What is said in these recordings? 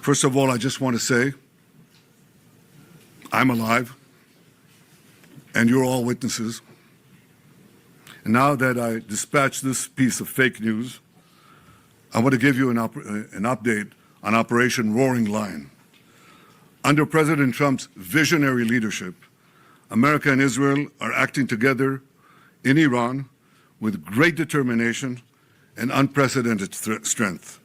First of all, I just want to say, I'm alive, and you're all witnesses. And now that I dispatched this piece of fake news, I want to give you an update on Operation Roaring Lion. Under President Trump's visionary leadership, America and Israel are acting together in Iran with great determination and unprecedented strength.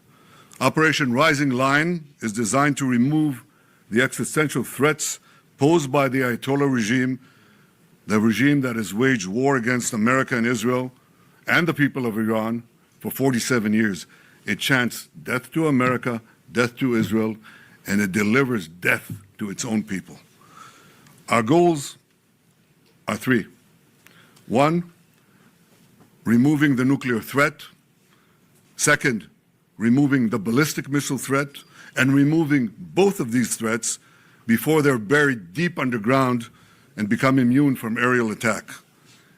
Operation Rising Lion is designed to remove the existential threats posed by the Ayatollah regime, the regime that has waged war against America and Israel and the people of Iran for 47 years. It chants death to America, death to Israel, and it delivers death to its own people. Our goals are three. One, removing the nuclear threat. Second, removing the ballistic missile threat, and removing both of these threats before they're buried deep underground and become immune from aerial attack.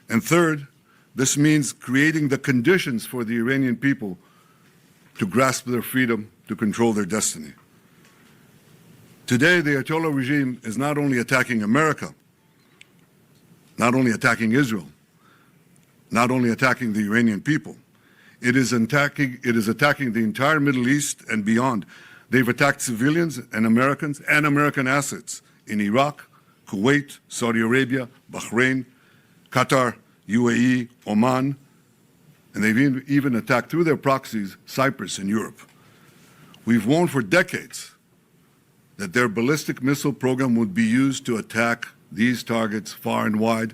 And third, this means creating the conditions for the Iranian people to grasp their freedom, to control their destiny. Today, the Ayatollah regime is not only attacking America, not only attacking Israel, not only attacking the Iranian people, it is attacking the entire Middle East and beyond. They've attacked civilians and American assets in Iraq, Kuwait, Saudi Arabia, Bahrain, Qatar, UAE, Oman, and they've even attacked through their proxies Cyprus and Europe. We've warned for decades that their ballistic missile program would be used to attack these targets far and wide,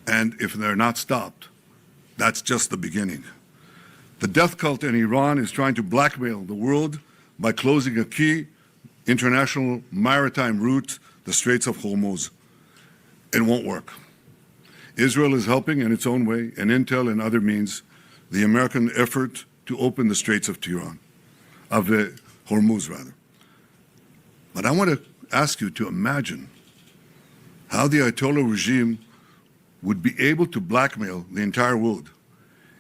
and if they're not stopped, that's just the beginning. The death cult in Iran is trying to blackmail the world by closing a key international maritime route, the Straits of Hormuz. It won't work. Israel is helping in its own way, and intel and other means, the American effort to open the Straits of Hormuz, rather. But I want to ask you to imagine how the Ayatollah regime would be able to blackmail the entire world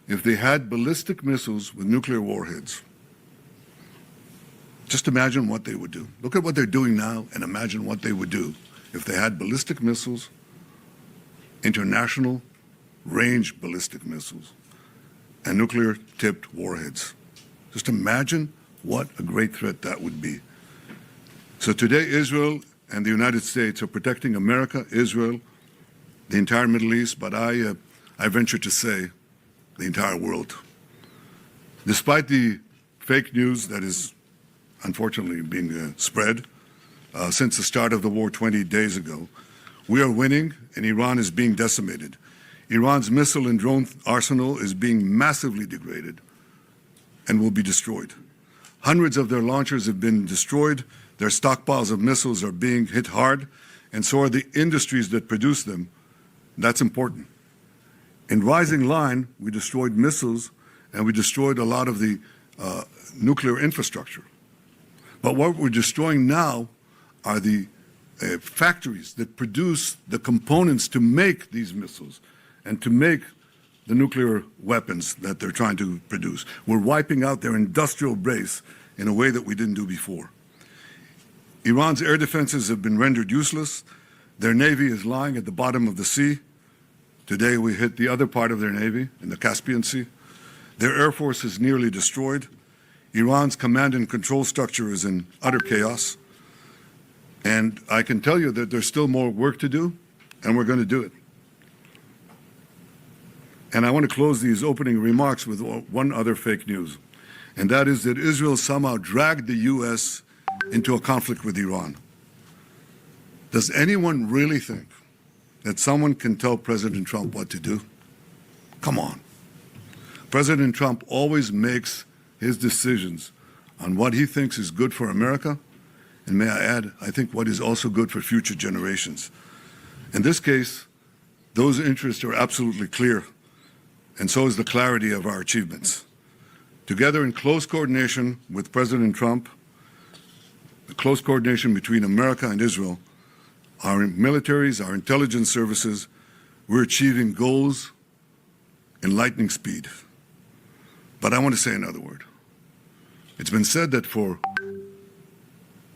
if they had ballistic missiles with nuclear warheads. Just imagine what they would do. Look at what they're doing now and imagine what they would do if they had ballistic missiles, international range ballistic missiles, and nuclear-tipped warheads. Just imagine what a great threat that would be. So today, Israel and the United States are protecting America, Israel, the entire Middle East, but I venture to say the entire world. Despite the fake news that is unfortunately being spread since the start of the war 20 days ago, we are winning and Iran is being decimated. Iran's missile and drone arsenal is being massively degraded and will be destroyed. Hundreds of their launchers have been destroyed, their stockpiles of missiles are being hit hard, and so are the industries that produce them. That's important. In Rising Lion, we destroyed missiles and we destroyed a lot of the nuclear infrastructure. But what we're destroying now are the factories that produce the components to make these missiles and to make the nuclear weapons that they're trying to produce. We're wiping out their industrial base in a way that we didn't do before. Iran's air defenses have been rendered useless. Their navy is lying at the bottom of the sea. Today we hit the other part of their navy in the Caspian Sea. Their air force is nearly destroyed. Iran's command and control structure is in utter chaos. And I can tell you that there's still more work to do, and we're going to do it. And I want to close these opening remarks with one other fake news, and that is that Israel somehow dragged the U.S. into a conflict with Iran. Does anyone really think that someone can tell President Trump what to do? Come on. President Trump always makes his decisions on what he thinks is good for America, and may I add, I think what is also good for future generations. In this case, those interests are absolutely clear, and so is the clarity of our achievements. Together in close coordination with President Trump, the close coordination between America and Israel, our militaries, our intelligence services, we're achieving goals in lightning speed. But I want to say another word. It's been said that for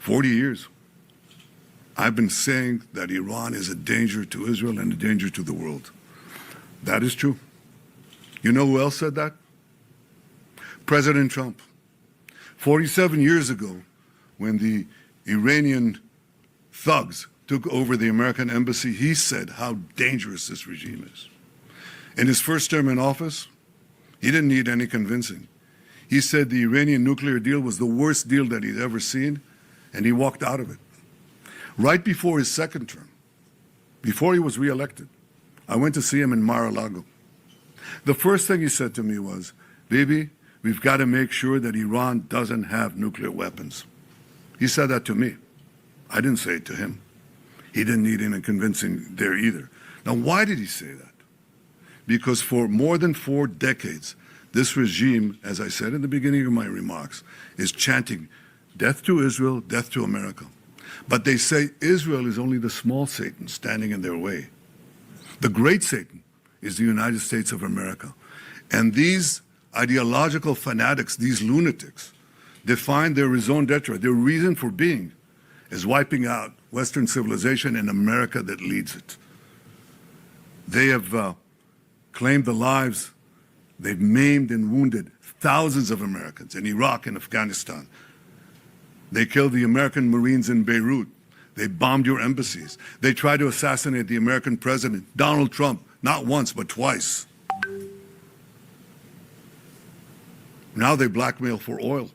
40 years, I've been saying that Iran is a danger to Israel and a danger to the world. That is true. You know who else said that? President Trump. 47 years ago, when the Iranian thugs took over the American embassy, he said how dangerous this regime is. In his first term in office, he didn't need any convincing. He said the Iranian nuclear deal was the worst deal that he'd ever seen, and he walked out of it. Right before his second term, before he was reelected, I went to see him in Mar-a-Lago. The first thing he said to me was, "Bibi, we've got to make sure that Iran doesn't have nuclear weapons." He said that to me. I didn't say it to him. He didn't need any convincing there either. Now, why did he say that? Because for more than 4 decades, this regime, as I said in the beginning of my remarks, is chanting death to Israel, death to America. But they say Israel is only the small Satan standing in their way. The great Satan is the United States of America. And these ideological fanatics, these lunatics, define their raison d'etre, their reason for being, as wiping out Western civilization and America that leads it. They have claimed the lives, they've maimed and wounded thousands of Americans in Iraq and Afghanistan. They killed the American Marines in Beirut. They bombed your embassies. They tried to assassinate the American president, Donald Trump, not once, but twice. Now they blackmail for oil.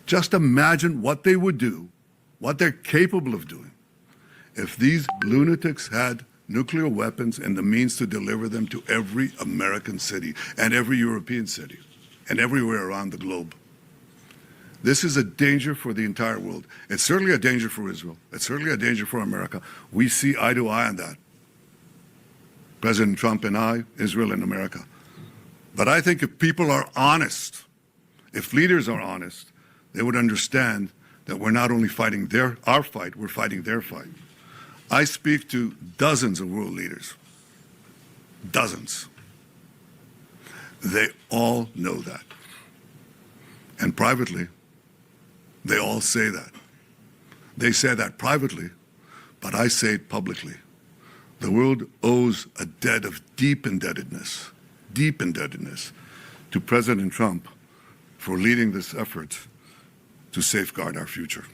Just imagine what they would do, what they're capable of doing, if these lunatics had nuclear weapons and the means to deliver them to every American city and every European city and everywhere around the globe. This is a danger for the entire world. It's certainly a danger for Israel. It's certainly a danger for America. We see eye to eye on that. President Trump and I, Israel and America. But I think if people are honest, if leaders are honest, they would understand that we're not only fighting our fight, we're fighting their fight. I speak to dozens of world leaders. Dozens. They all know that. And privately, they all say that. They say that privately, but I say it publicly. The world owes a debt of deep indebtedness to President Trump for leading this effort to safeguard our future.